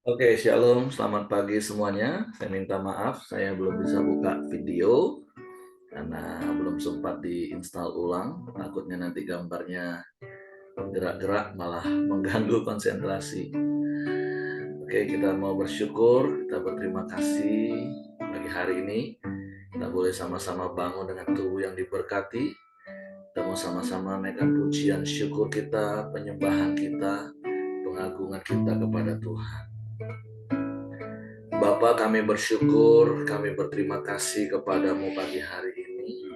Oke, shalom, selamat pagi semuanya. Saya minta maaf, saya belum bisa buka video karena belum sempat diinstal ulang. Takutnya nanti gambarnya gerak-gerak malah mengganggu konsentrasi. Oke, kita mau bersyukur, kita berterima kasih pagi hari ini. Kita boleh sama-sama bangun dengan tubuh yang diberkati. Kita mau sama-sama menaikkan pujian syukur kita, penyembahan kita, pengagungan kita kepada Tuhan. Bapa, kami bersyukur, kami berterima kasih kepadamu pagi hari ini.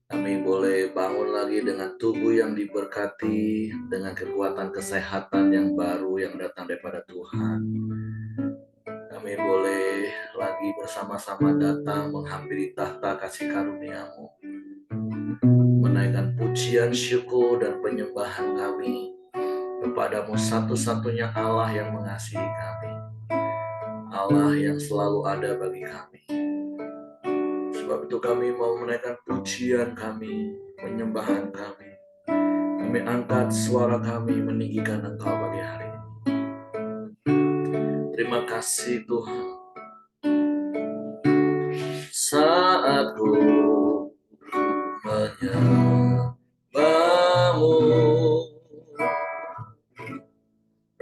Kami boleh bangun lagi dengan tubuh yang diberkati, dengan kekuatan kesehatan yang baru yang datang daripada Tuhan. Kami boleh lagi bersama-sama datang menghampiri tahta kasih karunia-Mu, menaikkan pujian syukur dan penyembahan kami kepadamu satu-satunya Allah yang mengasihi kami, Allah yang selalu ada bagi kami. Sebab itu kami mau menaikkan pujian kami, penyembahan kami. Kami angkat suara kami meninggikan Engkau pagi hari ini. Terima kasih Tuhan. Saat ku menyembahmu,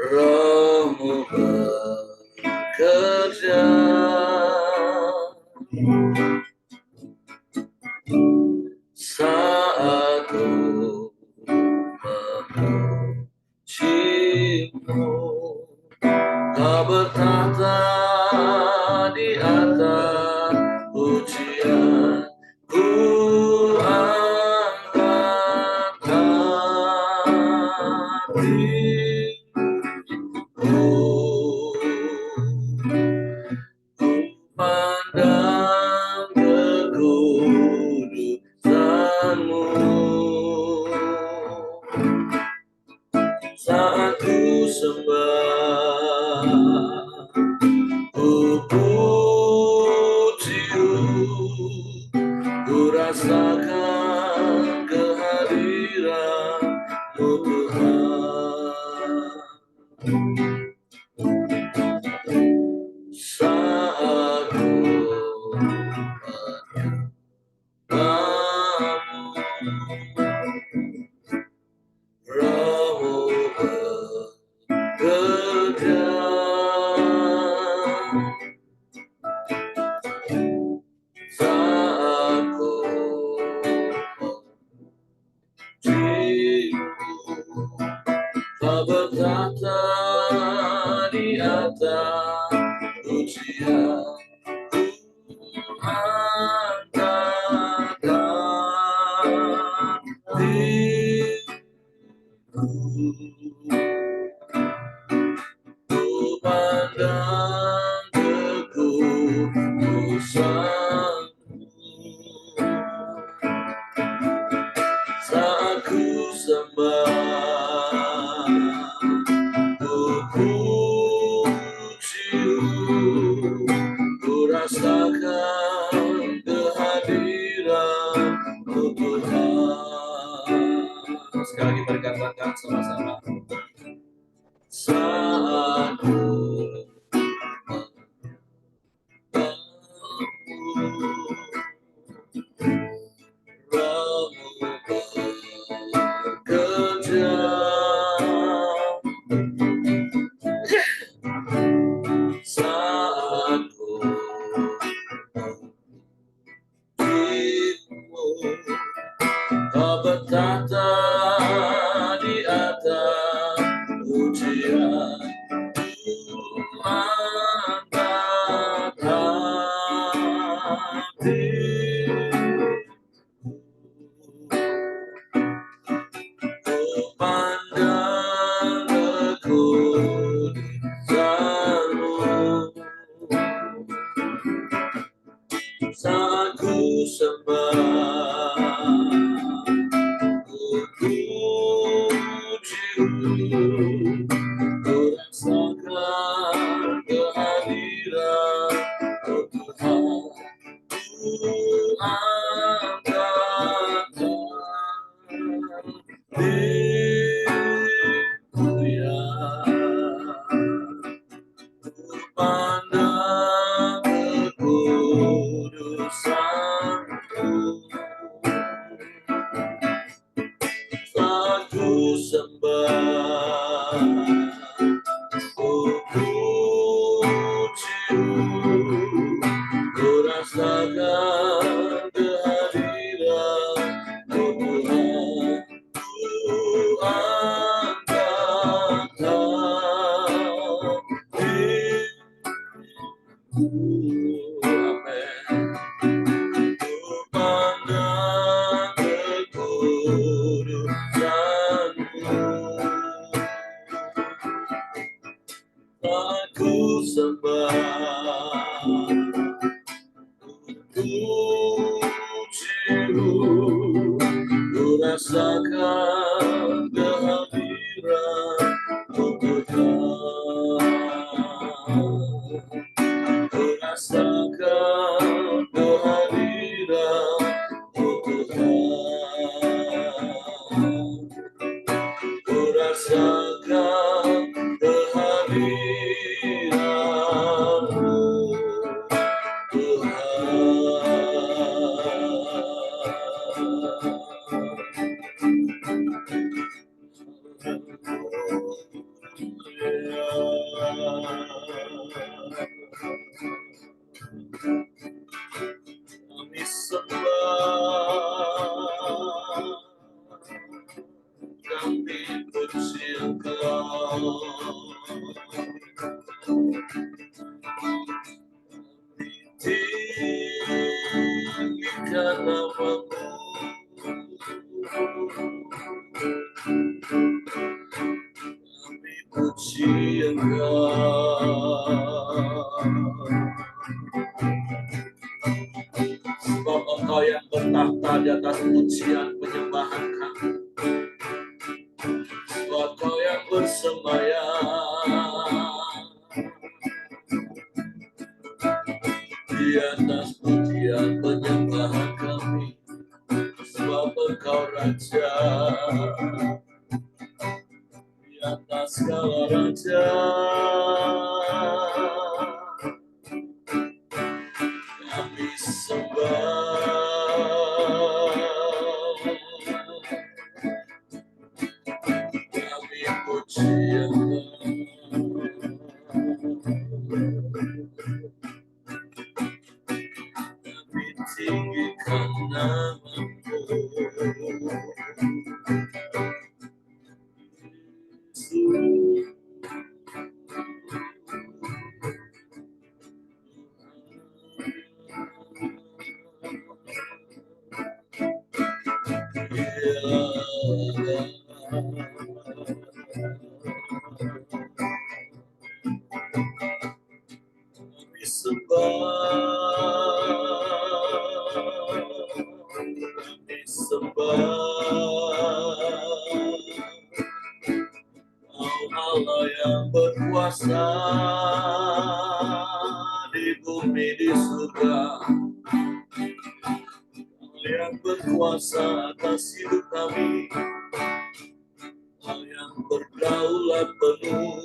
Roh-Mu bekerja. Saat ku memujimu, Kau bertahta di atas pujian. Ku angkat hatiku, ku pandang kekudusan-Mu. Saat ku sembah, ku puji-Mu, ku rasakan kehadiran-Mu Tuhan. Saat ku menyembahmu, Roh-Mu bekerja. Saat ku memujimu, Kau bertahta di atas pujian. Ku angkat hatiku, ku pandang kekudusan-Mu. Saat ku sembah, ku puji-Mu, ku rasakan kehadiran-Mu Tuhan. Sekali lagi mari katakan sama-sama. Saat ku menyembahmu, Roh-Mu bekerja. Saat ku memujimu, Kau bertahta di atas pujian. Ku angkat hatiku, ku pandang kekudusan-Mu. Aku sembah pujimu, ku rasakan kehadiranmu Tuhan. Ku rasakan kehadiranmu Tuhan. Ku rasakan kehadiranmu Kami sembah, kami puji Engkau, tinggikan namamu, kami puji Engkau, sebab Engkau yang bertahta di atas pujian penyembahan kami, sebab Engkau yang bersemayam di atas pujian penyembahan kami, sebab Engkau Raja di atas segala raja. Kami sembah, kami puji Engkau, kami tinggikan namamu. Kami sembah, Kau Allah yang berkuasa di bumi di surga, Kau yang berkuasa atas hidup kami, Kau yang berdaulat penuh,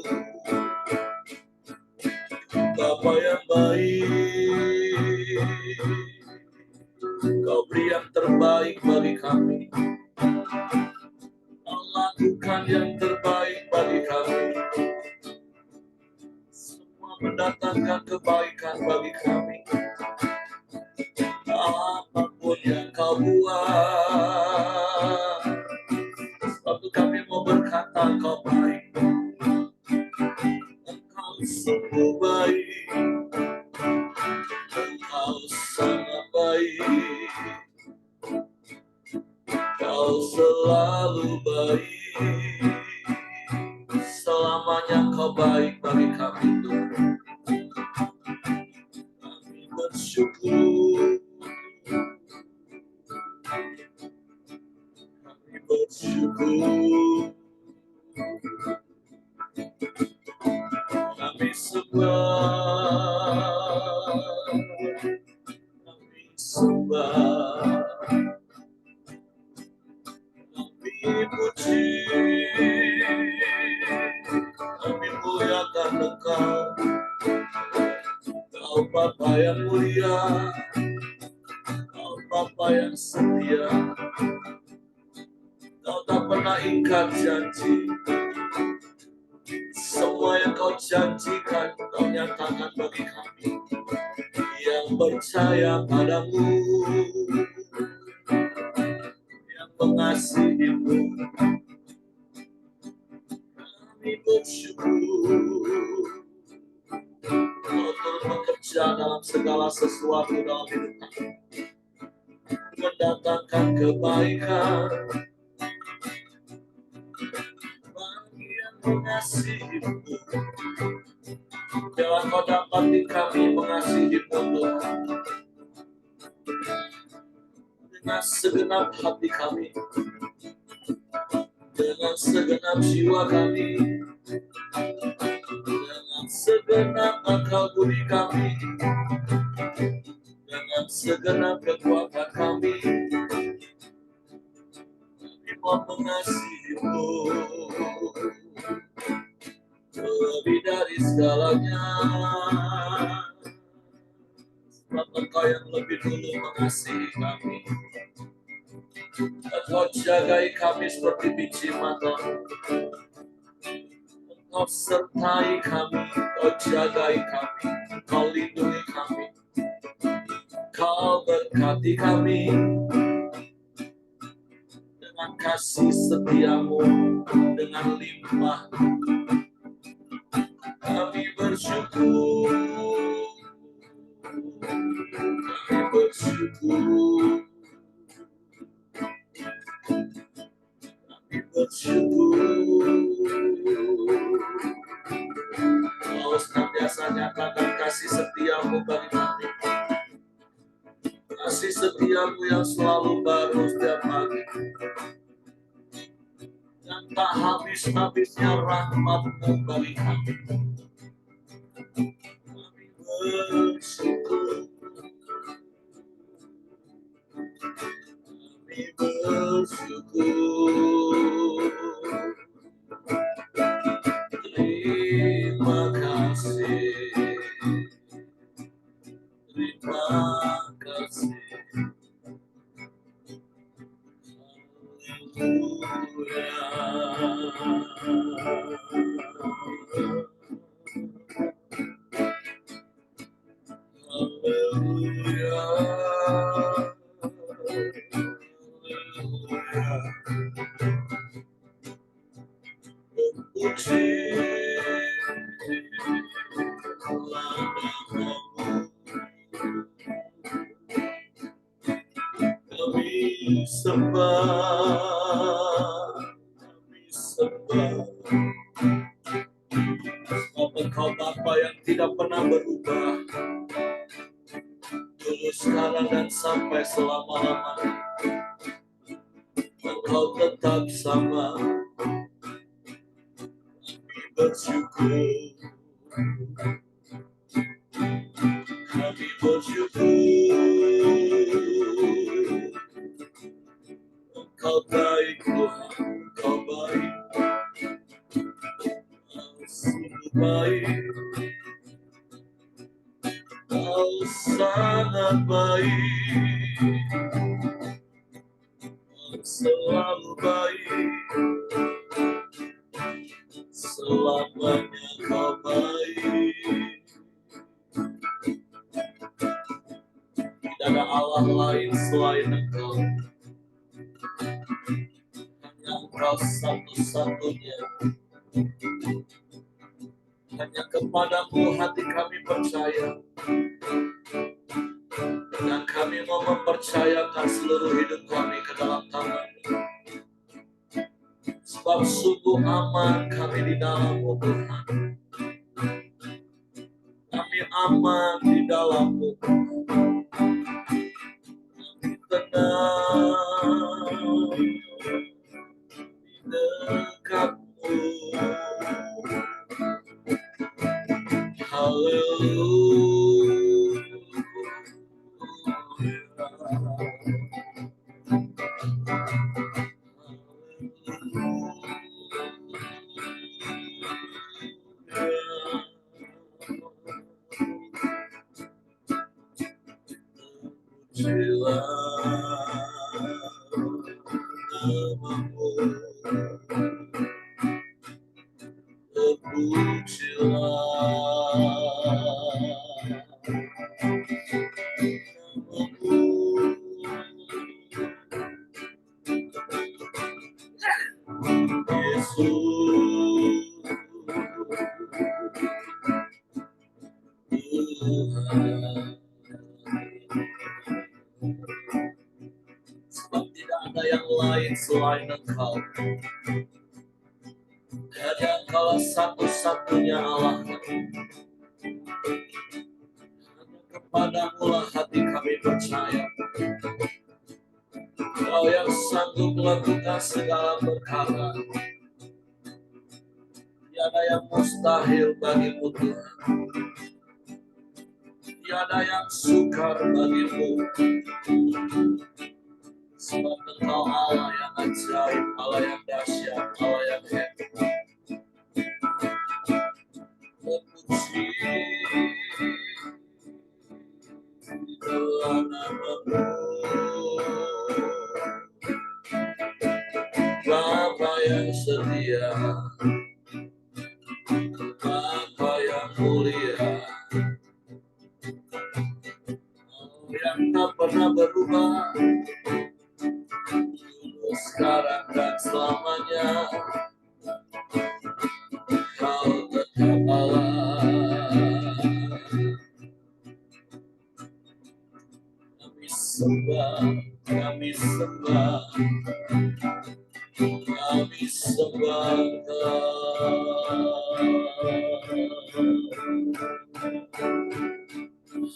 Bapa yang baik, Kau beri yang terbaik bagi kami, Kau lakukan yang terbaik bagi kami, semua mendatangkan kebaikan bagi kami. Apapun yang Kau buat, waktu kami mau berkata Engkau baik, Engkau sungguh baik, Engkau sangat baik, Kau selalu baik, selamanya Kau baik bagi kami Tuhan. Kami bersyukur, kami bersyukur, kami sembah, kami sembah, kami puji, kami muliakan Engkau, Kau Bapa yang mulia, Kau Bapa yang setia, Kau tak pernah ingkar janji. Semua yang Kau janjikan, Kau nyatakan bagi kami yang percaya padamu, yang mengasihi-Mu. Kami bersyukur, Kau turut bekerja dalam segala sesuatu dalam hidup kami, mendatangkan kebaikan bagi yang mengasihi-Mu. Biarlah Kau dapati kami mengasihi-Mu Tuhan dengan segenap hati kami, dengan segenap jiwa kami, dengan segenap akal budi kami, dengan segenap kekuatan kami mau mengasihi-Mu lebih dari segalanya. Sebab Engkau yang lebih dulu mengasihi kami. Engkau jagai kami seperti biji mata. Engkau sertai kami, Engkau jagai kami, Engkau lindungi kami, Engkau berkati kami dengan kasih setia-Mu, dengan limpah. Kami bersyukur, kami bersyukur, kami bersyukur. Kau senantiasa nyatakan kasih setia-Mu bagi kami. Kasih setia-Mu yang selalu baru setiap pagi. Dan tak habis-habisnya rahmat-Mu bagi kami. Kami bersyukur. Kami bersyukur. Terima kasih. Terima kasih. Kami sembah, sebab Engkau Bapa yang tidak pernah berubah, dulu, sekarang, dan sampai selama-lamanya. Engkau tetap sama. Kami bersyukur, kami bersyukur. Engkau baik Tuhan, Engkau baik, Engkau sungguh baik, Engkau sangat baik, Engkau selalu baik, selamanya Kau baik. Tidak ada Allah lain selain Engkau. Hanya Engkau satu-satunya. Hanya kepadamu hati kami percaya. Dan kami mau mempercayakan seluruh hidup kami ke dalam tangan-Mu. Sebab sungguh aman kami di dalam-Mu Tuhan. Kami aman di dalam-Mu. Kami tenang di dekat-Mu. Haleluya. Sebab tidak ada yang lain selain Engkau. Hanya Engkaulah satu-satunya Allah. Padamulah hati kami percaya, Kau yang sanggup melakukan segala perkara. Tiada yang mustahil bagimu Tuhan. Tiada yang sukar bagimu. Sebab Engkau Allah yang ajaib, Allah yang dahsyat, Allah yang hebat. Terpuji dalam nama-Mu, Bapa yang setia, Bapa yang mulia, yang tak pernah berubah, dulu, sekarang dan selamanya. Kau tetap Allah. Kami sembah, kami sembah, kami sembah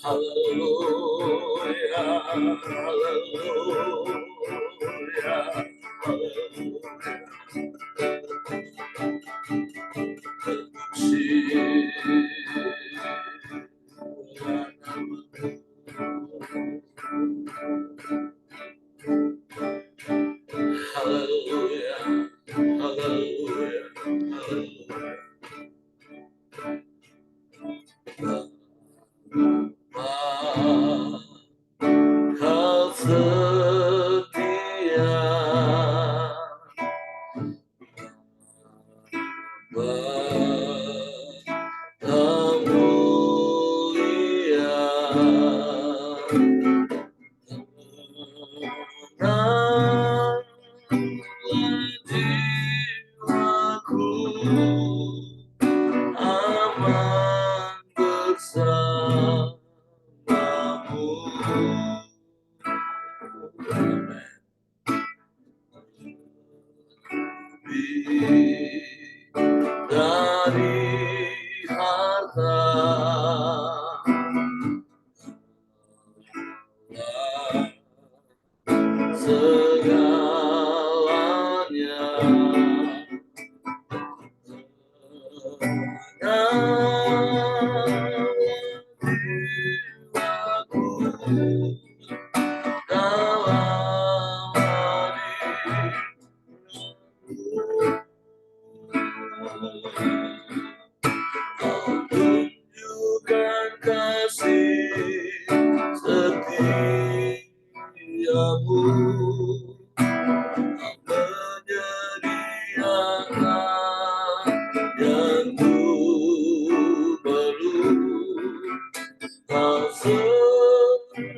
Haleluya, haleluya, haleluya. Haleluya, haleluya, haleluya. Kau setia, Kau mulia, jiwaku aman bersamamu. Dari harta segalanya, jiwaku dalam Kau tunjukkan kasih setiamu, menyediakan yang ku perlu. Kau setia,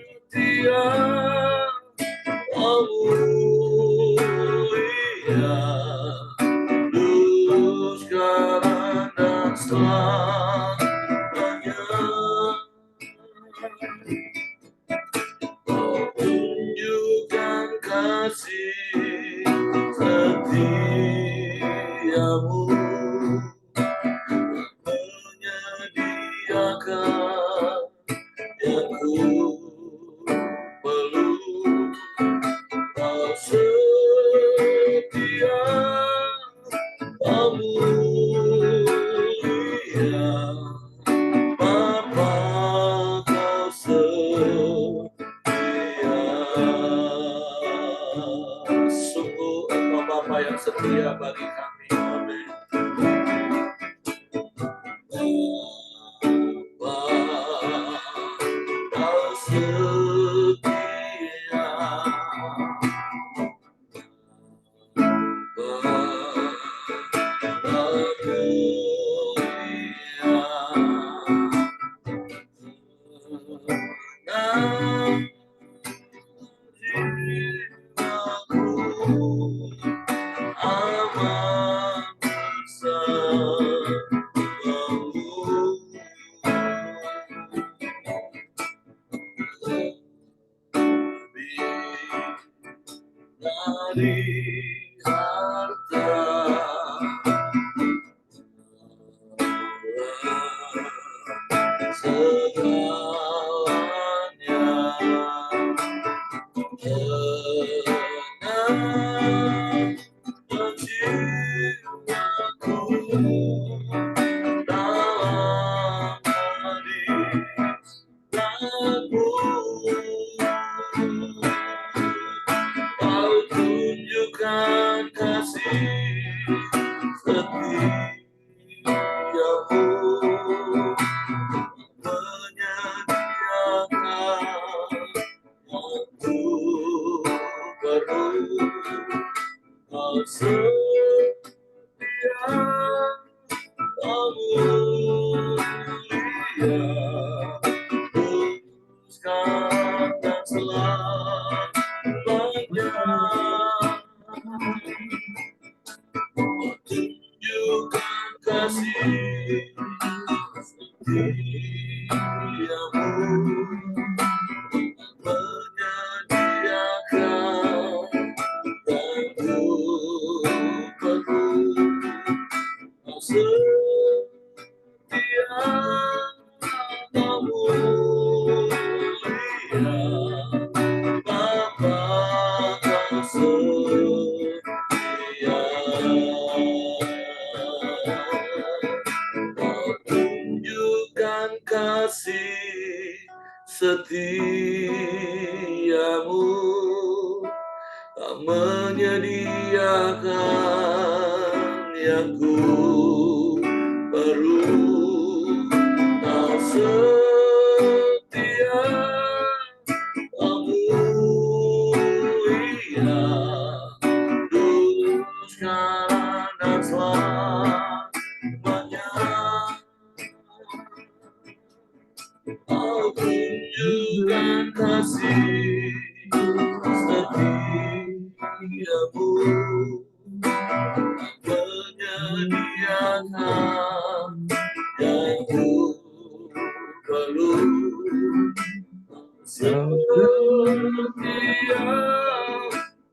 Kau mulia, dulu, sekarang, dan selamanya. Kau tunjukkan kasih setiamu, menyediakan yang ku perlu. Kau setia, Kau mulia, Bapa, Kau setia. Sungguh Engkau Bapa yang setia bagi kami. Amin. Bapa, Kau setia, dari harta segalanya, setiamu, tak menyediakan yang ku perlu. Kau setia, kamu iya, dulu sekarang dan selamanya. Kau tunjukkan kasih setiamu, menyediakan yang ku perlu. Setia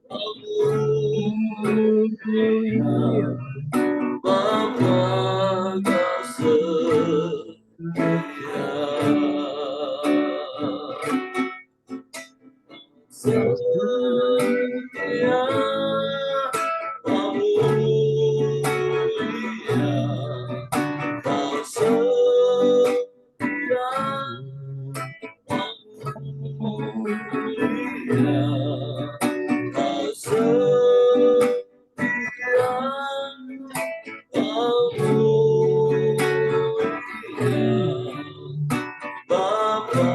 kamu, Bapa tersetia. Setia kamu, iya, kau setia kamu, iya, kau setia kamu, iya, Bapa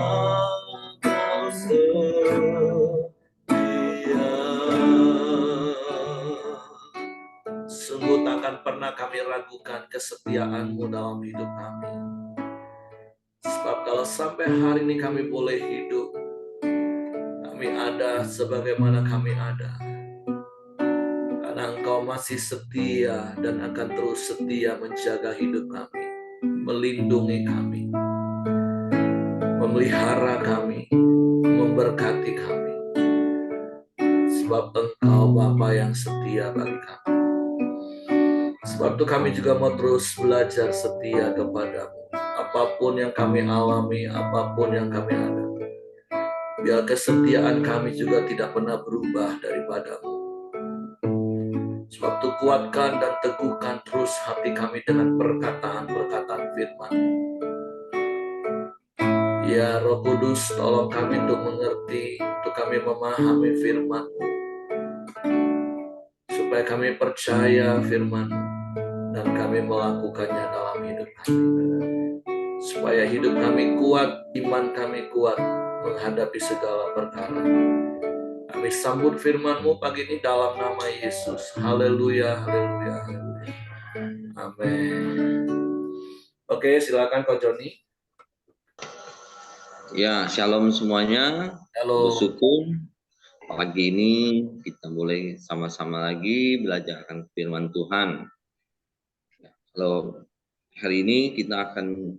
kau setia. Sungguh takkan pernah kami ragukan kesetiaan-Mu dalam hidup kami. Sebab kalau sampai hari ini kami boleh hidup, kami ada sebagaimana kami ada, karena Engkau masih setia dan akan terus setia menjaga hidup kami, melindungi kami, memelihara kami, memberkati kami. Sebab Engkau Bapa yang setia bagi kami. Sebab itu kami juga mau terus belajar setia kepadamu. Apapun yang kami alami, apapun yang kami ada, biar kesetiaan kami juga tidak pernah berubah daripadamu. Sebab itu kuatkan dan teguhkan terus hati kami dengan perkataan-perkataan firman. Ya Roh Kudus, tolong kami untuk mengerti, untuk kami memahami firman-Mu, supaya kami percaya firman-Mu dan kami melakukannya dalam hidup kami. Supaya hidup kami kuat, iman kami kuat menghadapi segala perkara. Kami sambut firman-Mu pagi ini dalam nama Yesus. Haleluya, haleluya, haleluya. Amin. Oke, silakan Ko Joni. Ya, shalom semuanya. Halo. Bersyukur pagi ini kita boleh sama-sama lagi belajar akan firman Tuhan. Kalau hari ini kita akan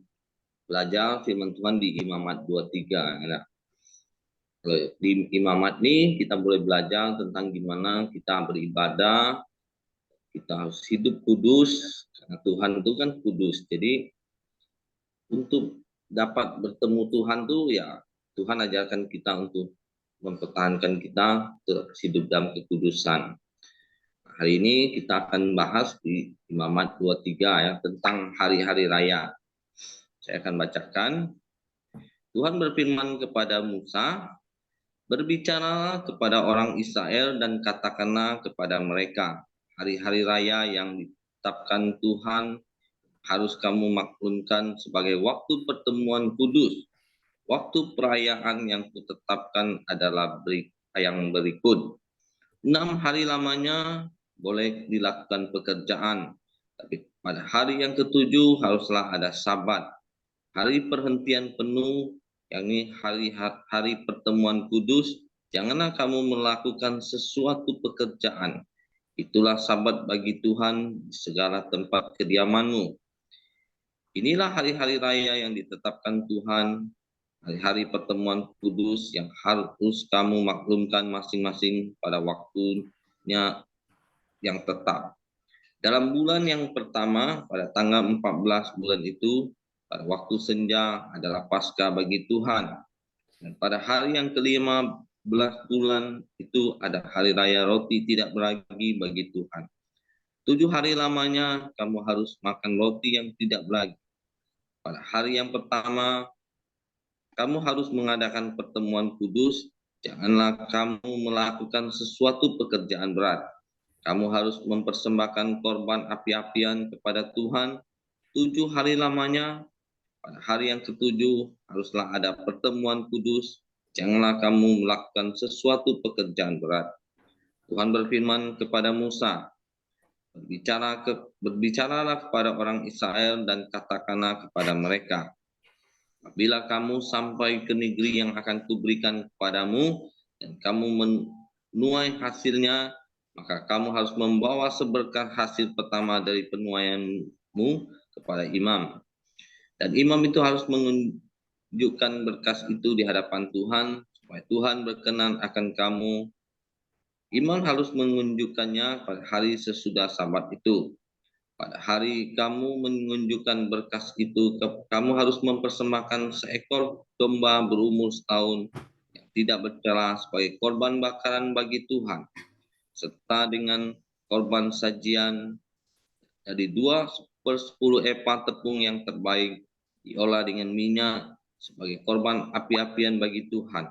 belajar firman Tuhan di Imamat 23. Ya. Kalau di Imamat ini kita boleh belajar tentang gimana kita beribadah, kita harus hidup kudus, karena Tuhan itu kan kudus. Jadi untuk dapat bertemu Tuhan tuh ya Tuhan ajarkan kita untuk mempertahankan kita terus hidup dalam kekudusan. Hari ini kita akan bahas di Imamat 23 ya tentang hari-hari raya. Saya akan bacakan. Tuhan berfirman kepada Musa, "Berbicaralah kepada orang Israel dan katakanlah kepada mereka, hari-hari raya yang ditetapkan Tuhan harus kamu maklumkan sebagai waktu pertemuan kudus. Waktu perayaan yang kutetapkan adalah yang berikut. 6 hari lamanya boleh dilakukan pekerjaan, tapi pada hari yang ketujuh haruslah ada Sabat, hari perhentian penuh, yakni hari pertemuan kudus. Janganlah kamu melakukan sesuatu pekerjaan. Itulah Sabat bagi Tuhan di segala tempat kediamanmu. Inilah hari-hari raya yang ditetapkan Tuhan, hari-hari pertemuan kudus yang harus kamu maklumkan masing-masing pada waktunya yang tetap. Dalam bulan yang pertama, pada tanggal 14 bulan itu, pada waktu senja adalah Paskah bagi Tuhan. Dan pada hari yang ke-15 bulan itu ada hari raya roti tidak beragi bagi Tuhan. 7 hari lamanya kamu harus makan roti yang tidak beragi. Pada hari yang pertama, kamu harus mengadakan pertemuan kudus. Janganlah kamu melakukan sesuatu pekerjaan berat. Kamu harus mempersembahkan korban api-apian kepada Tuhan 7 hari lamanya. Pada hari yang ketujuh haruslah ada pertemuan kudus. Janganlah kamu melakukan sesuatu pekerjaan berat. Tuhan berfirman kepada Musa, berbicaralah kepada orang Israel dan katakanlah kepada mereka, apabila kamu sampai ke negeri yang akan kuberikan kepadamu dan kamu menuai hasilnya, maka kamu harus membawa seberkas hasil pertama dari penuaianmu kepada imam. Dan imam itu harus menunjukkan berkas itu di hadapan Tuhan, supaya Tuhan berkenan akan kamu. Imam harus menunjukkannya pada hari sesudah Sabat itu. Pada hari kamu menunjukkan berkas itu, kamu harus mempersembahkan seekor domba berumur setahun yang tidak bercela sebagai korban bakaran bagi Tuhan, serta dengan korban sajian dari 2/10 epa tepung yang terbaik diolah dengan minyak sebagai korban api-apian bagi Tuhan,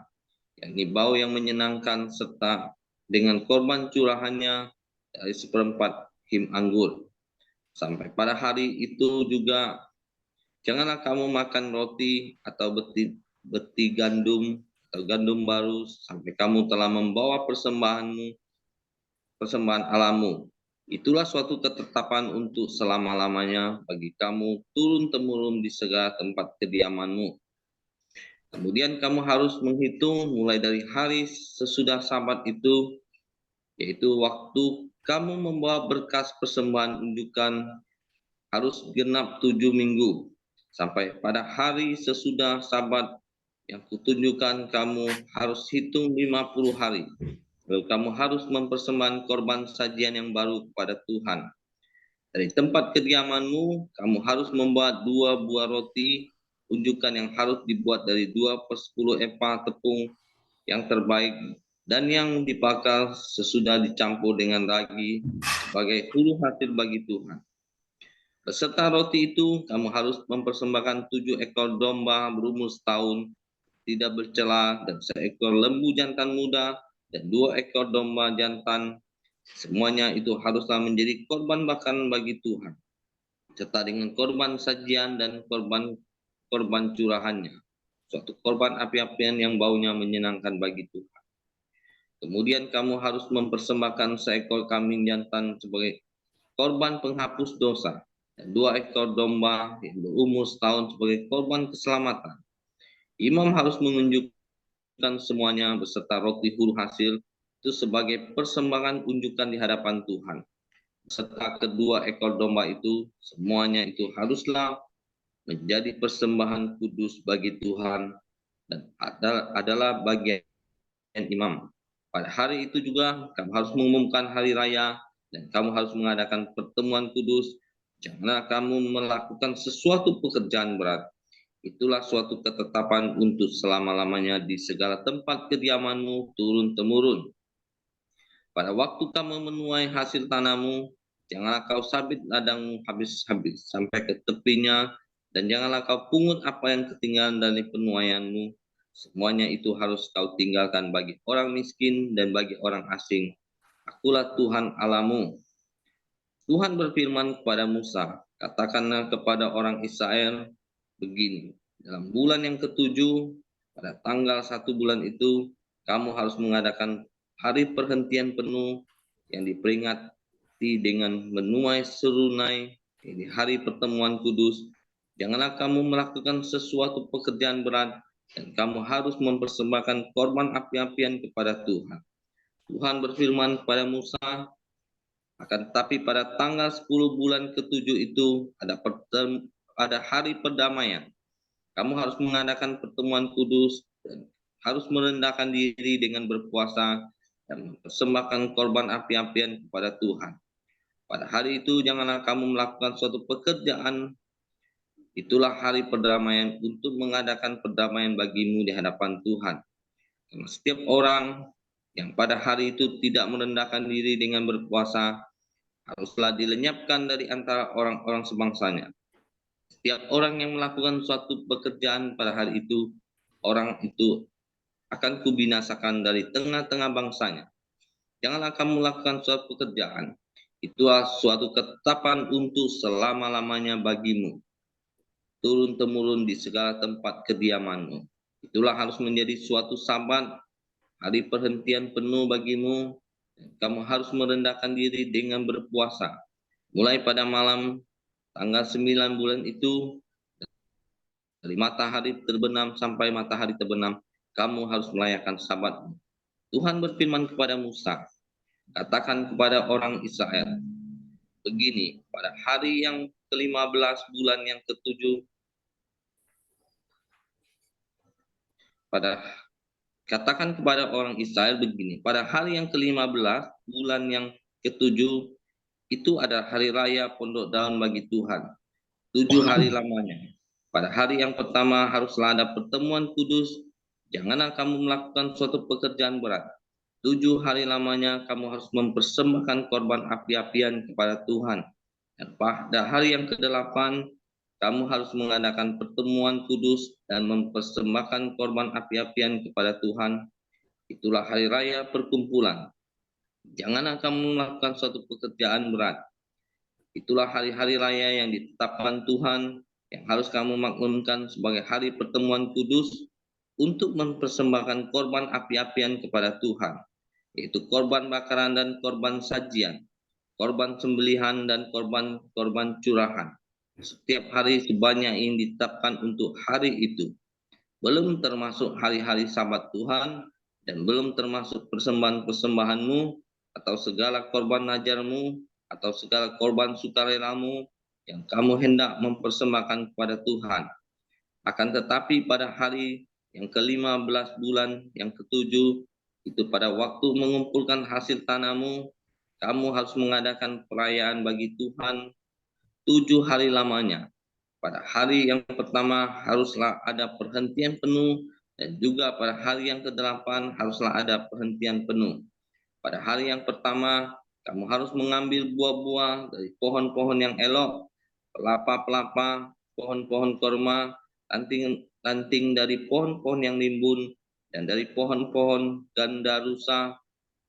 yakni bau yang menyenangkan, serta dengan korban curahannya dari 1/4 him anggur. Sampai pada hari itu juga janganlah kamu makan roti atau beti gandum atau gandum baru sampai kamu telah membawa persembahan alamu. Itulah suatu ketetapan untuk selama-lamanya bagi kamu turun-temurun di segala tempat kediamanmu. Kemudian kamu harus menghitung mulai dari hari sesudah Sabat itu, yaitu waktu kamu membawa berkas persembahan unjukan harus genap 7 minggu. Sampai pada hari sesudah Sabat yang kutunjukkan, kamu harus hitung 50 hari. Lalu kamu harus mempersembahkan korban sajian yang baru kepada Tuhan. Dari tempat kediamanmu, kamu harus membawa 2 buah roti unjukan yang harus dibuat dari 2/10 epa tepung yang terbaik dan yang dibakar sesudah dicampur dengan ragi sebagai hulu hasil bagi Tuhan. Beserta roti itu, kamu harus mempersembahkan 7 ekor domba berumur setahun, tidak bercela, dan seekor lembu jantan muda, dan 2 ekor domba jantan. Semuanya itu haruslah menjadi korban bakaran bagi Tuhan, serta dengan korban sajian dan korban curahannya, suatu korban api-apian yang baunya menyenangkan bagi Tuhan. Kemudian kamu harus mempersembahkan seekor kambing jantan sebagai korban penghapus dosa, dan 2 ekor domba yang berumur setahun sebagai korban keselamatan. Imam harus menunjukkan semuanya beserta roti hulu hasil itu sebagai persembahan unjukan di hadapan Tuhan. Serta kedua ekor domba itu, semuanya itu haruslah menjadi persembahan kudus bagi Tuhan dan adalah bagian imam. Pada hari itu juga kamu harus mengumumkan hari raya dan kamu harus mengadakan pertemuan kudus. Janganlah kamu melakukan sesuatu pekerjaan berat. Itulah suatu ketetapan untuk selama-lamanya di segala tempat kediamanmu turun-temurun. Pada waktu kamu menuai hasil tanahmu, janganlah kau sabit ladangmu habis-habis sampai ke tepinya, dan janganlah kau pungut apa yang ketinggalan dari penuaianmu. Semuanya itu harus kau tinggalkan bagi orang miskin dan bagi orang asing. Akulah Tuhan Allahmu. Tuhan berfirman kepada Musa, katakanlah kepada orang Israel begini, dalam bulan yang ketujuh, pada tanggal 1 bulan itu, kamu harus mengadakan hari perhentian penuh yang diperingati dengan menuai serunai, Ini hari pertemuan kudus. Janganlah kamu melakukan sesuatu pekerjaan berat dan kamu harus mempersembahkan korban api-apian kepada Tuhan. Tuhan berfirman kepada Musa, akan tetapi pada tanggal 10 bulan ke-7 itu ada hari perdamaian. Kamu harus mengadakan pertemuan kudus dan harus merendahkan diri dengan berpuasa dan mempersembahkan korban api-apian kepada Tuhan. Pada hari itu janganlah kamu melakukan suatu pekerjaan. Itulah hari perdamaian untuk mengadakan perdamaian bagimu di hadapan Tuhan. Karena setiap orang yang pada hari itu tidak merendahkan diri dengan berpuasa haruslah dilenyapkan dari antara orang-orang sebangsanya. Setiap orang yang melakukan suatu pekerjaan pada hari itu, orang itu akan kubinasakan dari tengah-tengah bangsanya. Janganlah kamu melakukan suatu pekerjaan. Itulah suatu ketetapan untuk selama-lamanya bagimu, turun-temurun di segala tempat kediamanmu. Itulah harus menjadi suatu sabat, hari perhentian penuh bagimu. Kamu harus merendahkan diri dengan berpuasa. Mulai pada malam tanggal 9 bulan itu, dari matahari terbenam sampai matahari terbenam, kamu harus merayakan sabat. Tuhan berfirman kepada Musa, katakan kepada orang Israel, begini, pada hari yang ke-15 bulan yang ke-7, katakan kepada orang Israel begini, pada hari yang ke-15 bulan yang ke-7 itu ada hari raya pondok daun bagi Tuhan, 7 hari lamanya. Pada hari yang pertama haruslah ada pertemuan kudus, janganlah kamu melakukan suatu pekerjaan berat. 7 hari lamanya kamu harus mempersembahkan korban api-apian kepada Tuhan. Dan pada hari yang ke-8 kamu harus mengadakan pertemuan kudus dan mempersembahkan korban api-apian kepada Tuhan. Itulah hari raya perkumpulan. Janganlah kamu melakukan suatu pekerjaan berat. Itulah hari-hari raya yang ditetapkan Tuhan yang harus kamu maklumkan sebagai hari pertemuan kudus untuk mempersembahkan korban api-apian kepada Tuhan, yaitu korban bakaran dan korban sajian, korban sembelihan dan korban curahan. Setiap hari sebanyak yang ditetapkan untuk hari itu, belum termasuk hari-hari sabat Tuhan dan belum termasuk persembahan-persembahanmu atau segala korban najarmu atau segala korban sukarelamu yang kamu hendak mempersembahkan kepada Tuhan. Akan tetapi pada hari yang ke-15 bulan yang ke-7 itu pada waktu mengumpulkan hasil tanahmu, kamu harus mengadakan perayaan bagi Tuhan 7 hari lamanya. Pada hari yang pertama haruslah ada perhentian penuh dan juga pada hari yang ke-8 haruslah ada perhentian penuh. Pada hari yang pertama kamu harus mengambil buah-buah dari pohon-pohon yang elok, pelapa-pelapa, pohon-pohon korma, ranting dari pohon-pohon yang limbun, dan dari pohon-pohon gandarusa,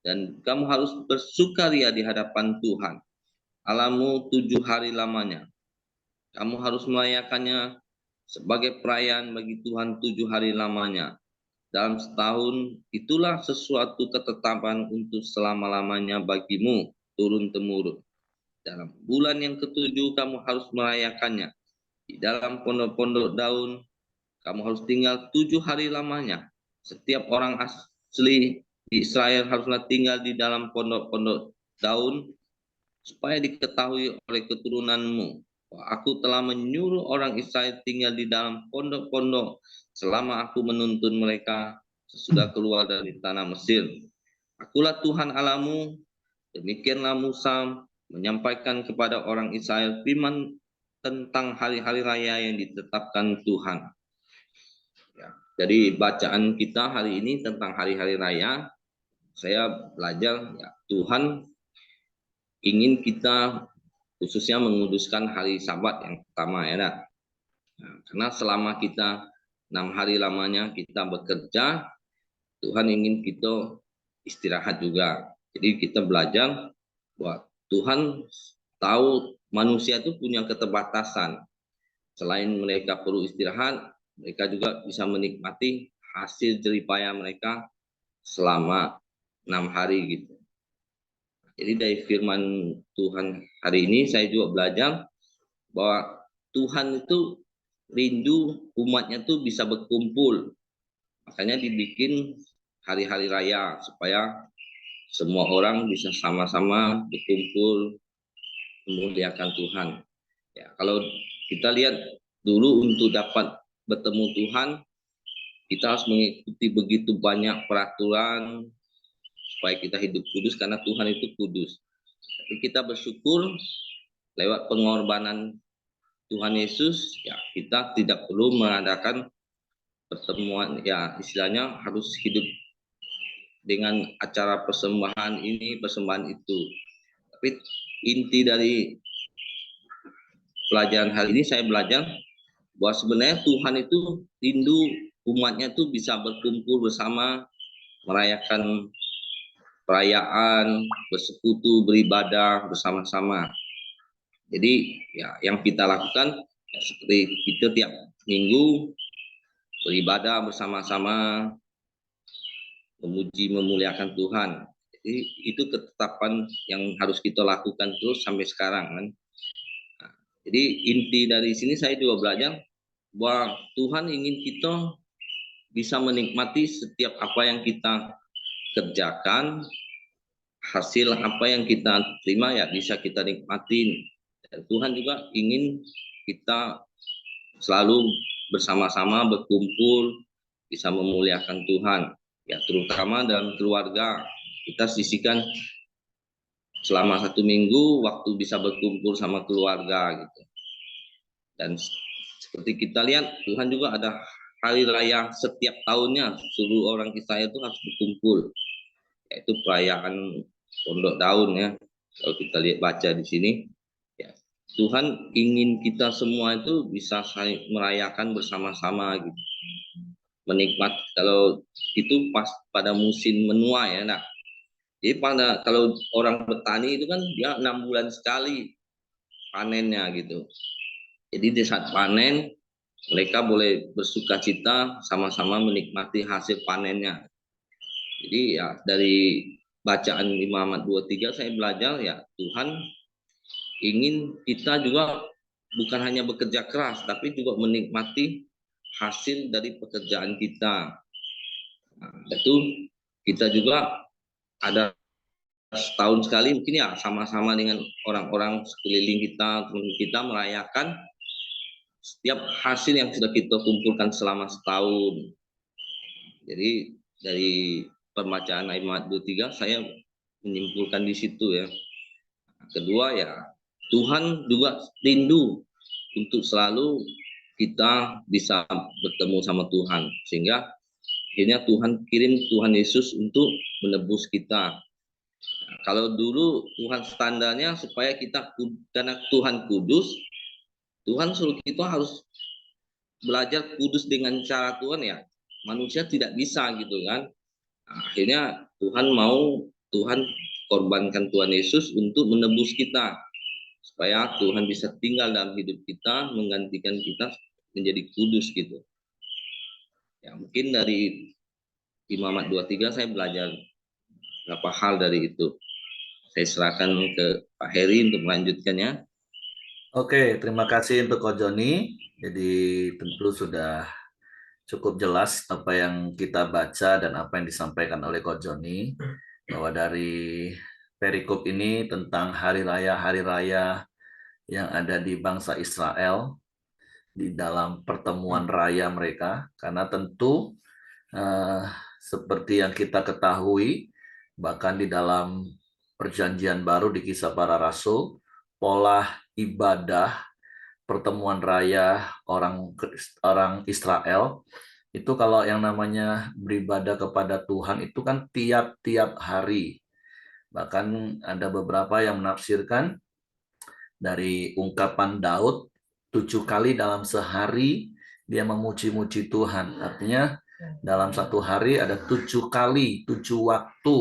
dan kamu harus bersukaria di hadapan Tuhan Allahmu 7 hari lamanya. Kamu harus merayakannya sebagai perayaan bagi Tuhan 7 hari lamanya. Dalam setahun itulah sesuatu ketetapan untuk selama-lamanya bagimu turun-temurun. Dalam bulan yang ke-7 kamu harus merayakannya. Di dalam pondok-pondok daun kamu harus tinggal 7 hari lamanya. Setiap orang asli di Israel haruslah tinggal di dalam pondok-pondok daun supaya diketahui oleh keturunanmu bahwa aku telah menyuruh orang Israel tinggal di dalam pondok-pondok selama aku menuntun mereka sesudah keluar dari tanah Mesir. Akulah Tuhan Allahmu. Demikianlah Musa menyampaikan kepada orang Israel firman tentang hari-hari raya yang ditetapkan Tuhan. Ya, jadi bacaan kita hari ini tentang hari-hari raya, saya belajar ya, Tuhan ingin kita khususnya menguduskan hari Sabat yang pertama ya. Nah, karena selama kita 6 hari lamanya kita bekerja, Tuhan ingin kita istirahat juga. Jadi kita belajar bahwa Tuhan tahu manusia itu punya keterbatasan. Selain mereka perlu istirahat, mereka juga bisa menikmati hasil jeripaya mereka selama 6 hari gitu. Jadi dari firman Tuhan hari ini saya juga belajar bahwa Tuhan itu rindu umatnya tuh bisa berkumpul. Makanya dibikin hari-hari raya supaya semua orang bisa sama-sama berkumpul memuliakan Tuhan. Ya, kalau kita lihat dulu untuk dapat bertemu Tuhan, kita harus mengikuti begitu banyak peraturan supaya kita hidup kudus karena Tuhan itu kudus. Tapi kita bersyukur lewat pengorbanan Tuhan Yesus, ya kita tidak perlu mengadakan pertemuan, ya istilahnya harus hidup dengan acara persembahan ini, persembahan itu. Tapi inti dari pelajaran hari ini saya belajar bahwa sebenarnya Tuhan itu rindu umatnya tuh bisa berkumpul bersama, merayakan perayaan, bersekutu, beribadah bersama-sama. Jadi ya yang kita lakukan ya, seperti kita tiap minggu beribadah bersama-sama, memuji memuliakan Tuhan. Jadi itu ketetapan yang harus kita lakukan terus sampai sekarang kan. Nah, jadi inti dari sini saya juga belajar bahwa Tuhan ingin kita bisa menikmati setiap apa yang kita kerjakan, hasil apa yang kita terima ya bisa kita nikmatin. Dan Tuhan juga ingin kita selalu bersama-sama berkumpul, bisa memuliakan Tuhan. Ya terutama dalam keluarga, kita sisihkan selama 1 minggu waktu bisa berkumpul sama keluarga gitu. Dan seperti kita lihat Tuhan juga ada hari raya setiap tahunnya, seluruh orang Israel itu harus berkumpul, yaitu perayaan Pondok Daun ya. Kalau kita lihat baca di sini, ya Tuhan ingin kita semua itu bisa merayakan bersama-sama gitu, menikmat. Kalau itu pas pada musim menuai ya, nah jadi kalau orang bertani itu kan dia 6 bulan sekali panennya gitu. Jadi di saat panen mereka boleh bersuka cita sama-sama menikmati hasil panennya. Jadi ya dari bacaan Imamat 23 saya belajar ya Tuhan ingin kita juga bukan hanya bekerja keras tapi juga menikmati hasil dari pekerjaan kita. Nah, itu kita juga ada setahun sekali mungkin ya sama-sama dengan orang-orang sekeliling kita, teman kita merayakan setiap hasil yang sudah kita kumpulkan selama setahun. Jadi dari pembacaan ayat 23 saya menyimpulkan di situ ya. Kedua ya Tuhan juga rindu untuk selalu kita bisa bertemu sama Tuhan sehingga akhirnya Tuhan kirim Tuhan Yesus untuk menebus kita. Nah, kalau dulu Tuhan standarnya supaya kita karena Tuhan kudus, Tuhan suruh kita harus belajar kudus dengan cara Tuhan ya. Manusia tidak bisa gitu kan. Nah, akhirnya Tuhan korbankan Tuhan Yesus untuk menebus kita supaya Tuhan bisa tinggal dalam hidup kita, menggantikan kita menjadi kudus gitu. Ya, mungkin dari Imamat 23 saya belajar beberapa hal dari itu. Saya serahkan ke Pak Heri untuk melanjutkannya. Oke, terima kasih untuk Ko Joni. Jadi tentu sudah cukup jelas apa yang kita baca dan apa yang disampaikan oleh Ko Joni, bahwa dari perikop ini tentang hari raya yang ada di bangsa Israel di dalam pertemuan raya mereka, karena tentu eh, seperti yang kita ketahui, bahkan di dalam perjanjian baru di Kisah Para Rasul, pola ibadah pertemuan raya orang Israel itu kalau yang namanya beribadah kepada Tuhan itu kan tiap-tiap hari. Bahkan ada beberapa yang menafsirkan dari ungkapan Daud 7 kali dalam sehari dia memuji-muji Tuhan. Artinya dalam satu hari ada 7 kali, 7 waktu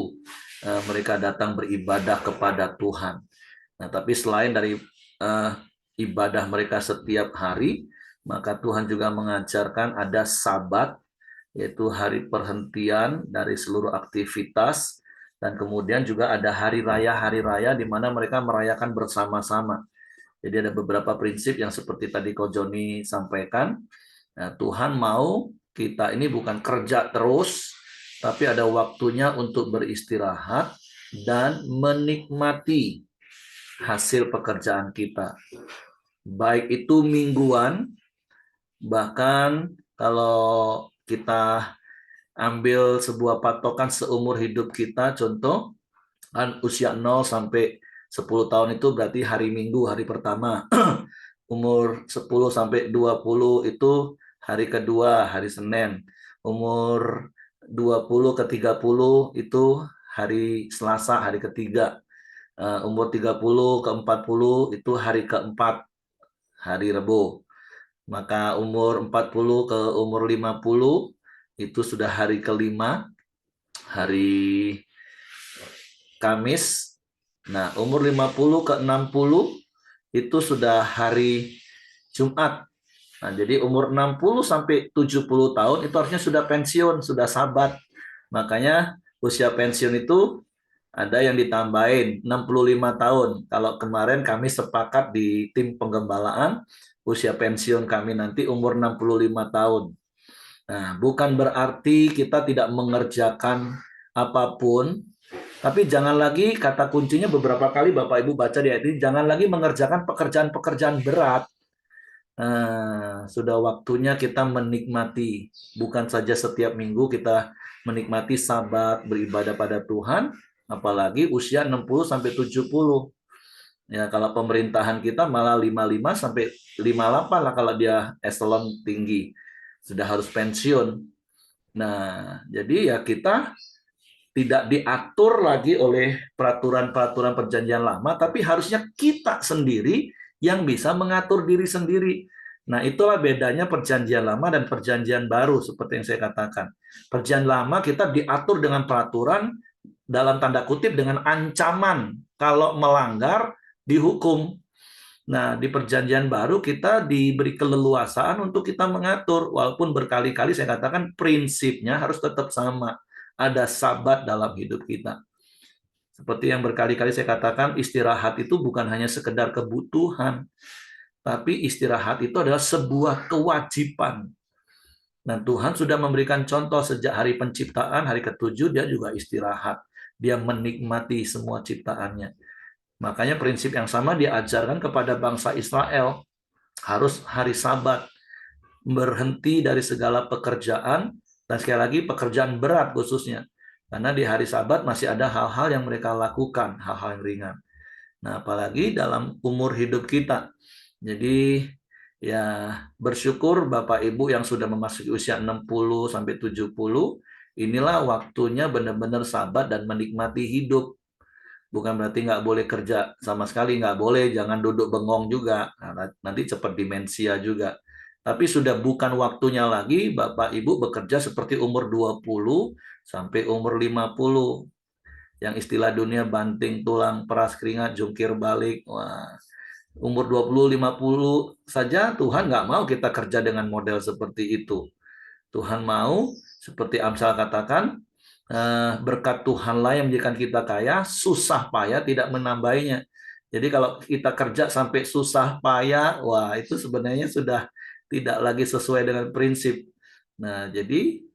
mereka datang beribadah kepada Tuhan. Nah, tapi selain dari ibadah mereka setiap hari, maka Tuhan juga mengajarkan ada Sabat, yaitu hari perhentian dari seluruh aktivitas, dan kemudian juga ada hari raya di mana mereka merayakan bersama-sama. Jadi ada beberapa prinsip yang seperti tadi Ko Joni sampaikan. Nah, Tuhan mau kita ini bukan kerja terus, tapi ada waktunya untuk beristirahat dan menikmati hasil pekerjaan kita. Baik itu mingguan, bahkan kalau kita ambil sebuah patokan seumur hidup kita, contoh kan usia 0 sampai 10 tahun itu berarti hari Minggu, hari pertama. Umur 10 sampai 20 itu hari kedua, hari Senin. Umur 20 ke 30 itu hari Selasa, hari ketiga. Umur 30 ke 40 itu hari keempat, hari Rebo. Maka umur 40 ke umur 50 itu sudah hari kelima, hari Kamis. Nah, umur 50 ke 60 itu sudah hari Jumat. Nah, jadi umur 60 sampai 70 tahun itu harusnya sudah pensiun, sudah sabat. Makanya usia pensiun itu ada yang ditambahin 65 tahun. Kalau kemarin kami sepakat di tim penggembalaan, usia pensiun kami nanti umur 65 tahun. Nah, bukan berarti kita tidak mengerjakan apapun, tapi jangan lagi, kata kuncinya beberapa kali Bapak Ibu baca di ayat ini, jangan lagi mengerjakan pekerjaan-pekerjaan berat. Nah, sudah waktunya kita menikmati, bukan saja setiap minggu kita menikmati Sabat, beribadah pada Tuhan, apalagi usia 60 sampai 70. Ya, kalau pemerintahan kita malah 55 sampai 58 lah kalau dia eselon tinggi. Sudah harus pensiun. Nah, jadi ya kita tidak diatur lagi oleh peraturan-peraturan perjanjian lama, tapi harusnya kita sendiri yang bisa mengatur diri sendiri. Nah, itulah bedanya perjanjian lama dan perjanjian baru, seperti yang saya katakan. Perjanjian lama kita diatur dengan peraturan, dalam tanda kutip dengan ancaman. Kalau melanggar, dihukum. Nah, di perjanjian baru kita diberi keleluasaan untuk kita mengatur, walaupun berkali-kali saya katakan prinsipnya harus tetap sama. Ada sabat dalam hidup kita. Seperti yang berkali-kali saya katakan, istirahat itu bukan hanya sekedar kebutuhan, tapi istirahat itu adalah sebuah kewajiban. Dan Tuhan sudah memberikan contoh sejak hari penciptaan, hari ketujuh dia juga istirahat. Dia menikmati semua ciptaannya. Makanya prinsip yang sama diajarkan kepada bangsa Israel. Harus hari Sabat, berhenti dari segala pekerjaan, dan sekali lagi pekerjaan berat khususnya. Karena di hari Sabat masih ada hal-hal yang mereka lakukan, hal-hal yang ringan. Nah, apalagi dalam umur hidup kita. Jadi ya bersyukur Bapak Ibu yang sudah memasuki usia 60 sampai 70, inilah waktunya benar-benar Sabat dan menikmati hidup. Bukan berarti nggak boleh kerja sama sekali, nggak boleh, jangan duduk bengong juga. Nah, nanti cepat demensia juga. Tapi sudah bukan waktunya lagi Bapak Ibu bekerja seperti umur 20 sampai umur 50. Yang istilah dunia banting tulang, peras keringat, jungkir balik. Wah, umur 20, 50 saja Tuhan nggak mau kita kerja dengan model seperti itu. Tuhan mau, seperti Amsal katakan, berkat Tuhanlah yang menjadikan kita kaya, susah payah tidak menambahinya. Jadi kalau kita kerja sampai susah payah, wah itu sebenarnya sudah tidak lagi sesuai dengan prinsip. Nah, jadi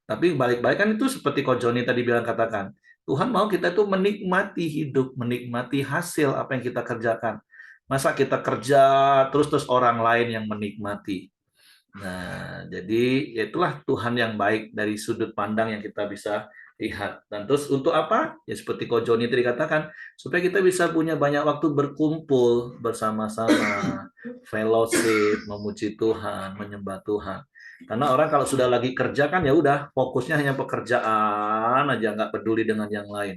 tapi balik-balik kan itu seperti Ko Joni tadi bilang katakan, Tuhan mau kita itu menikmati hidup, menikmati hasil apa yang kita kerjakan. Masa kita kerja terus orang lain yang menikmati. Nah, jadi itulah Tuhan yang baik dari sudut pandang yang kita bisa lihat. Dan terus untuk apa? Ya seperti Ko Joni tadi katakan, supaya kita bisa punya banyak waktu berkumpul bersama-sama, fellowship, memuji Tuhan, menyembah Tuhan. Karena orang kalau sudah lagi kerja kan ya udah fokusnya hanya pekerjaan aja, nggak peduli dengan yang lain.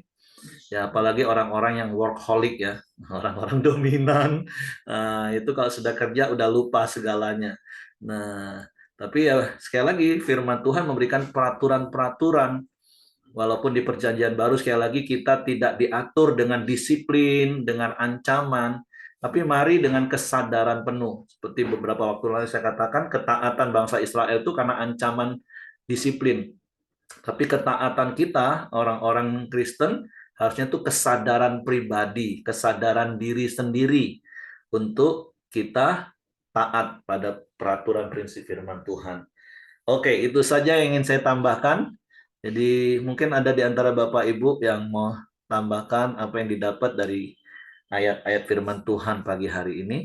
Ya apalagi orang-orang yang workaholic ya, orang-orang dominan, itu kalau sudah kerja udah lupa segalanya. Nah, tapi ya sekali lagi firman Tuhan memberikan peraturan-peraturan, walaupun di perjanjian baru sekali lagi kita tidak diatur dengan disiplin, dengan ancaman, tapi mari dengan kesadaran penuh. Seperti beberapa waktu lalu saya katakan, ketaatan bangsa Israel itu karena ancaman disiplin. Tapi ketaatan kita, orang-orang Kristen, harusnya itu kesadaran pribadi, kesadaran diri sendiri untuk kita taat pada peraturan prinsip firman Tuhan. Oke, itu saja yang ingin saya tambahkan. Jadi mungkin ada di antara Bapak Ibu yang mau tambahkan apa yang didapat dari ayat-ayat firman Tuhan pagi hari ini.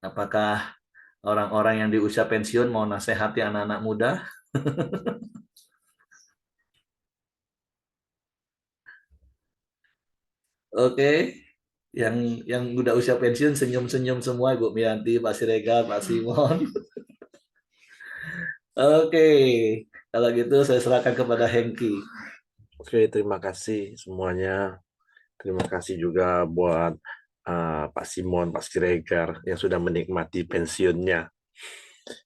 Apakah orang-orang yang di usia pensiun mau nasihati anak-anak muda? Oke, yang udah usia pensiun senyum-senyum semua, Ibu Mianti, Pak Siregar, Pak Simon. Oke, kalau gitu saya serahkan kepada Hengki. Oke, terima kasih semuanya. Terima kasih juga buat Pak Simon, Pak Siregar yang sudah menikmati pensiunnya.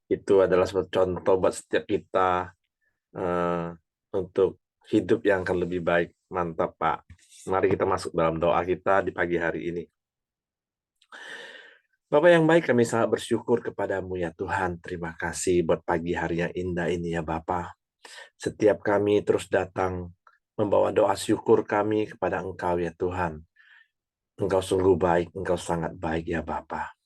Itu adalah suatu contoh buat setiap kita uh, untuk hidup yang akan lebih baik. Mantap, Pak. Mari kita masuk dalam doa kita di pagi hari ini. Bapak yang baik, kami sangat bersyukur kepadamu ya Tuhan. Terima kasih buat pagi hari yang indah ini ya Bapak. Setiap kami terus datang membawa doa syukur kami kepada Engkau ya Tuhan. Engkau sungguh baik, Engkau sangat baik ya Bapa.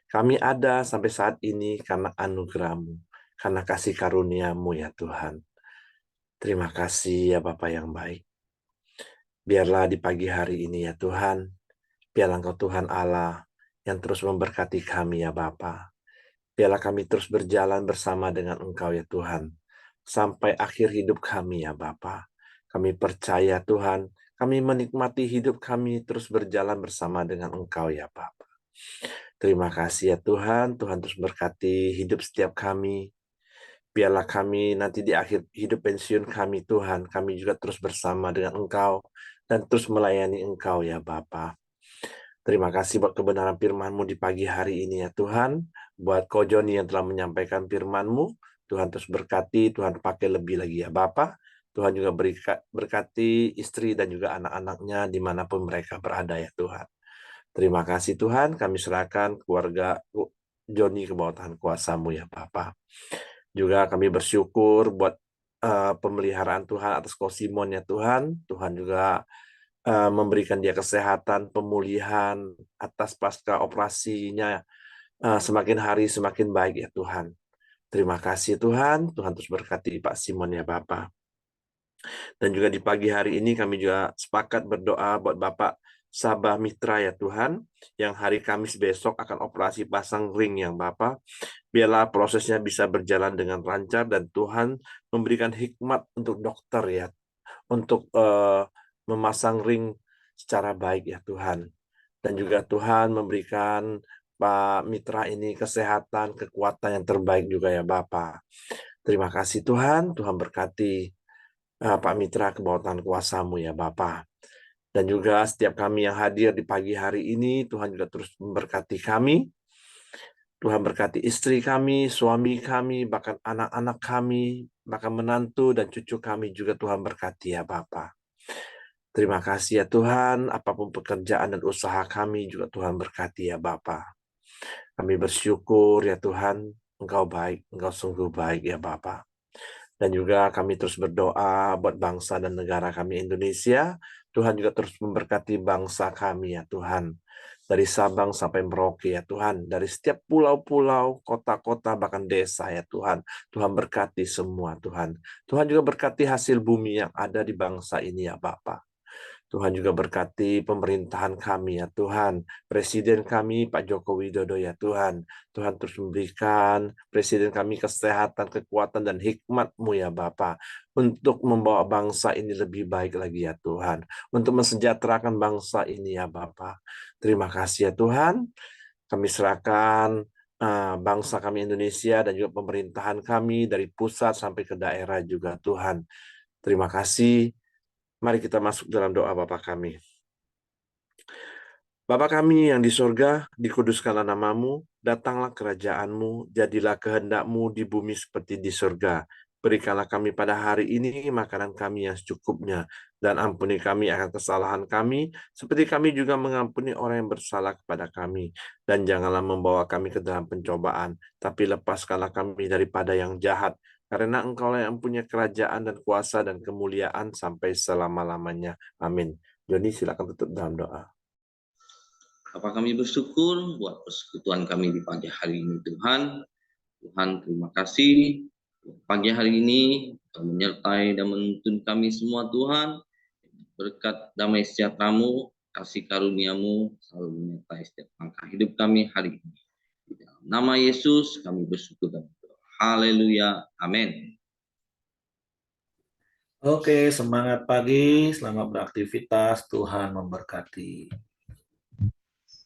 Kami ada sampai saat ini karena anugerah-Mu, karena kasih karunia-Mu ya Tuhan. Terima kasih ya Bapa yang baik. Biarlah di pagi hari ini ya Tuhan, biarlah Engkau Tuhan Allah yang terus memberkati kami ya Bapa. Biarlah kami terus berjalan bersama dengan Engkau ya Tuhan, sampai akhir hidup kami ya Bapa. Kami percaya Tuhan, kami menikmati hidup kami terus berjalan bersama dengan Engkau ya Bapa. Terima kasih ya Tuhan, Tuhan terus berkati hidup setiap kami. Biarlah kami nanti di akhir hidup pensiun kami Tuhan, kami juga terus bersama dengan Engkau dan terus melayani Engkau ya Bapa. Terima kasih buat kebenaran firman-Mu di pagi hari ini ya Tuhan. Buat Ko Joni yang telah menyampaikan firman-Mu, Tuhan terus berkati, Tuhan pakai lebih lagi ya Bapa. Tuhan juga berkati istri dan juga anak-anaknya dimanapun mereka berada ya Tuhan. Terima kasih Tuhan, kami serahkan keluarga Joni ke bawah Tuhan kuasa-Mu ya Bapa. Juga kami bersyukur buat pemeliharaan Tuhan atas Ko Simon ya Tuhan. Tuhan juga memberikan dia kesehatan, pemulihan atas pasca operasinya semakin hari semakin baik ya Tuhan. Terima kasih Tuhan, Tuhan terus berkati Pak Simon ya Bapak. Dan juga di pagi hari ini kami juga sepakat berdoa buat Bapak Sabah Mitra ya Tuhan, yang hari Kamis besok akan operasi pasang ring yang Bapak. Biarlah prosesnya bisa berjalan dengan lancar dan Tuhan memberikan hikmat untuk dokter ya, untuk memasang ring secara baik ya Tuhan. Dan juga Tuhan memberikan Pak Mitra ini kesehatan, kekuatan yang terbaik juga ya Bapak. Terima kasih Tuhan, Tuhan berkati Pak Mitra ke bawah tangan kuasa-Mu ya Bapak. Dan juga setiap kami yang hadir di pagi hari ini, Tuhan juga terus memberkati kami. Tuhan berkati istri kami, suami kami, bahkan anak-anak kami, bahkan menantu dan cucu kami juga Tuhan berkati ya Bapak. Terima kasih ya Tuhan, apapun pekerjaan dan usaha kami juga Tuhan berkati ya Bapak. Kami bersyukur ya Tuhan, Engkau baik, Engkau sungguh baik ya Bapak. Dan juga kami terus berdoa buat bangsa dan negara kami Indonesia. Tuhan juga terus memberkati bangsa kami ya Tuhan. Dari Sabang sampai Merauke ya Tuhan. Dari setiap pulau-pulau, kota-kota, bahkan desa ya Tuhan. Tuhan berkati semua Tuhan. Tuhan juga berkati hasil bumi yang ada di bangsa ini ya Bapak. Tuhan juga berkati pemerintahan kami ya Tuhan. Presiden kami Pak Joko Widodo ya Tuhan. Tuhan terus memberikan presiden kami kesehatan, kekuatan, dan hikmat-Mu ya Bapa. Untuk membawa bangsa ini lebih baik lagi ya Tuhan. Untuk mensejahterakan bangsa ini ya Bapa. Terima kasih ya Tuhan. Kami serahkan bangsa kami Indonesia dan juga pemerintahan kami dari pusat sampai ke daerah juga Tuhan. Terima kasih. Mari kita masuk dalam doa Bapa kami. Bapa kami yang di sorga, dikuduskanlah namamu, datanglah kerajaan-Mu, jadilah kehendak-Mu di bumi seperti di sorga. Berikanlah kami pada hari ini makanan kami yang secukupnya, dan ampuni kami akan kesalahan kami, seperti kami juga mengampuni orang yang bersalah kepada kami. Dan janganlah membawa kami ke dalam pencobaan, tapi lepaskanlah kami daripada yang jahat, karena Engkaulah yang punya kerajaan dan kuasa dan kemuliaan sampai selama-lamanya. Amin. Joni, silakan tutup dalam doa. Bapa, kami bersyukur buat persekutuan kami di pagi hari ini Tuhan. Tuhan, terima kasih pagi hari ini Kau menyertai dan menuntun kami semua Tuhan. Berkat damai sejahtera-Mu, kasih karunia-Mu selalu menyertai setiap langkah hidup kami hari ini. Di dalam nama Yesus kami bersyukur dan berdoa. Haleluya. Amin. Oke, semangat pagi, selamat beraktivitas, Tuhan memberkati.